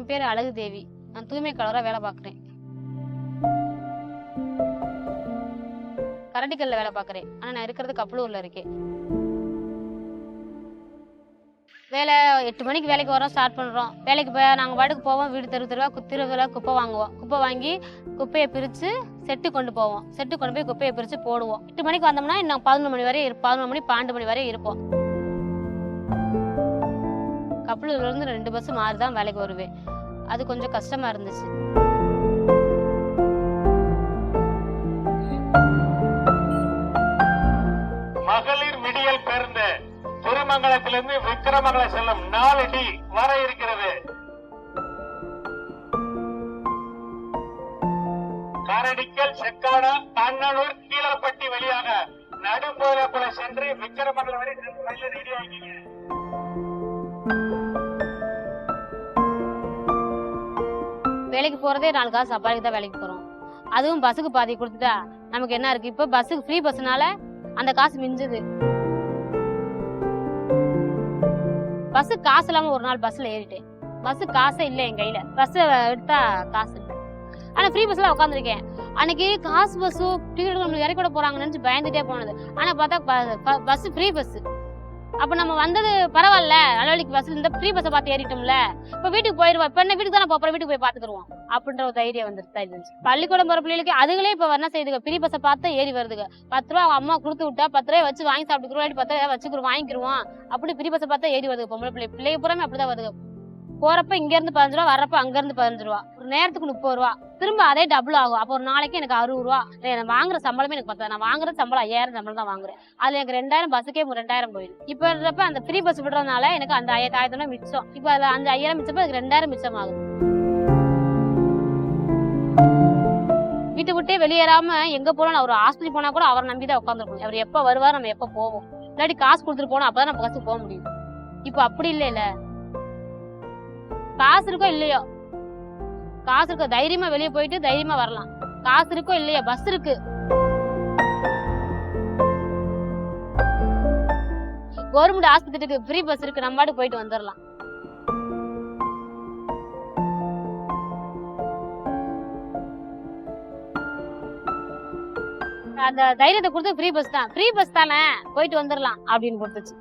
என் பேர் அழகு தேவி. நான் தூய்மை கலவராக வேலை பார்க்குறேன். கரண்டிக்கல்ல வேலை பார்க்குறேன். ஆனால் நான் இருக்கிறது கப்பலூரில் இருக்கேன். வேலை 8 மணிக்கு வேலைக்கு வரோம், ஸ்டார்ட் பண்ணுறோம். வேலைக்கு போய் நாங்கள் வாட்டுக்கு போவோம். வீடு தெருவில் குப்பை வாங்குவோம். குப்பை வாங்கி குப்பையை பிரித்து செட்டு கொண்டு போவோம். செட்டு கொண்டு போய் குப்பையை பிரித்து போடுவோம். 8 மணிக்கு வந்தோம்னா இன்னும் 11 மணி வரை 11 மணி 12 மணி வரை இருப்போம். கப்பலூர்லேருந்து 2 பஸ் மாறி தான் வேலைக்கு வருவேன். அது கொஞ்சம் கஷ்டமாக இருந்துச்சு. மகளிர் மிடியல் பேருந்து திருமங்கலத்திலிருந்து விக்கிரமங்கலம் செல்லும் 4D வர இருக்கிறது. காரடிக்கல், செக்காடா, தன்னலூர், கீழப்பட்டி வழியாக நடுப்போல சென்று விக்கிரமங்கலம் வரை ரெடி ஆகிங்க. வேலைக்கு போறதே 4 காசு சம்பாதிக்கு தான் வேலைக்கு போறோம். அதுவும் பஸ்ஸுக்கு பாதி கொடுத்துட்டா நமக்கு என்ன இருக்கு? இப்ப பஸ்ஸுக்கு ஃப்ரீ பஸ்னால அந்த காசு மிஞ்சுது. பஸ் காசு இல்லாம ஒரு நாள் பஸ்ல ஏறிட்டேன். பஸ் காசே இல்லை என் கையில. பஸ் எடுத்தா காசு இல்லை. ஆனா ஃப்ரீ பஸ்ல உட்காந்துருக்கேன். அன்னைக்கு காசு பஸ் டிக்கெட் நம்மளுக்கு இறக்கி விட போறாங்கன்னு நினைச்சு பயந்துட்டே போனது. ஆனா பார்த்தா பஸ் ஃப்ரீ பஸ். அப்ப நம்ம வந்தது பரவாயில்ல, நல்லவழிக்கு பஸ்ல இந்த ஃப்ரீ பஸ்ஸை பார்த்து ஏறிட்டோம்ல, இப்ப வீட்டுக்கு போயிருவோம். இப்ப என்ன வீட்டுக்கு தானே போறோம், வீட்டுக்கு போய் பாத்துக்கிடுவோம் அப்படின்ற ஒரு தைரியம் வந்துருச்சு. பள்ளிக்கூடம் போற பிள்ளைகளுக்கு அதுகளே இப்ப என்ன செய்யுதுங்க, ஃப்ரீ பஸ்ஸை பார்த்து ஏறி வருதுங்க. 10 ரூபா அவங்க அம்மா கொடுத்து விட்டா 10 ரூபாய் வச்சு வாங்கி சாப்பிட்டுக்கிறோம், 10 ரூபாய் வச்சுக்கிறோம் வாங்கிக்கிறோம். அப்படி ஃப்ரீ பஸ்ஸை பார்த்தா ஏறி வருது. பொம்பளை பிள்ளைங்க பூராமே அப்படிதான் வருது. போறப்ப இங்க இருந்து 15 ரூபா, வர்றப்ப அங்க இருந்து 15 ரூபா, ஒரு நேரத்துக்கு 30 ரூபா, திரும்ப அதே டபுள் ஆகும். அப்போ ஒரு நாளைக்கு எனக்கு 60 ரூபா. நான் வாங்குற சம்பளமே எனக்கு பத்தாது. நான் வாங்குற சம்பளம் 5000 சம்பளம் தான் வாங்குறேன். அதுல எனக்கு 2000 பஸ்ஸுக்கே 2000 போயிடுது. இப்ப இருக்கப்ப அந்த ஃப்ரீ பஸ் விடுறதுனால எனக்கு அந்த 1000 மிச்சம். இப்ப அதுல அந்த 5000 மிச்சப்ப எனக்கு 2000 மிச்சம் ஆகுது. வீட்டை விட்டே வெளியேறாம எங்க போனோம், நான் ஒரு ஹாஸ்பிட்டல் போனா கூட அவரை நம்பிதான் உட்காந்துருக்கணும். அவர் எப்ப வருவார், நம்ம எப்ப போவோம், இல்லாட்டி காசு கொடுத்துட்டு போனோம், அப்பதான் நம்ம பஸ்ஸுக்கு போக முடியும். இப்ப அப்படி இல்ல. காசு இருக்கோ இல்லையோ, காசு இருக்கோ தைரியமா வெளியே போயிட்டு தைரியமா வரலாம். காசு இருக்கோ இல்லையா, பஸ் இருக்கு. கவர்மெண்ட் ஆஸ்பத்திரிக்கு ஃப்ரீ பஸ் இருக்கு, நம்ம பாட்டுக்கு போயிட்டு வந்துடலாம். அந்த தைரியத்தை கொடுத்து ஃப்ரீ பஸ் தானே போயிட்டு வந்துடலாம் அப்படின்னு கொடுத்துச்சு.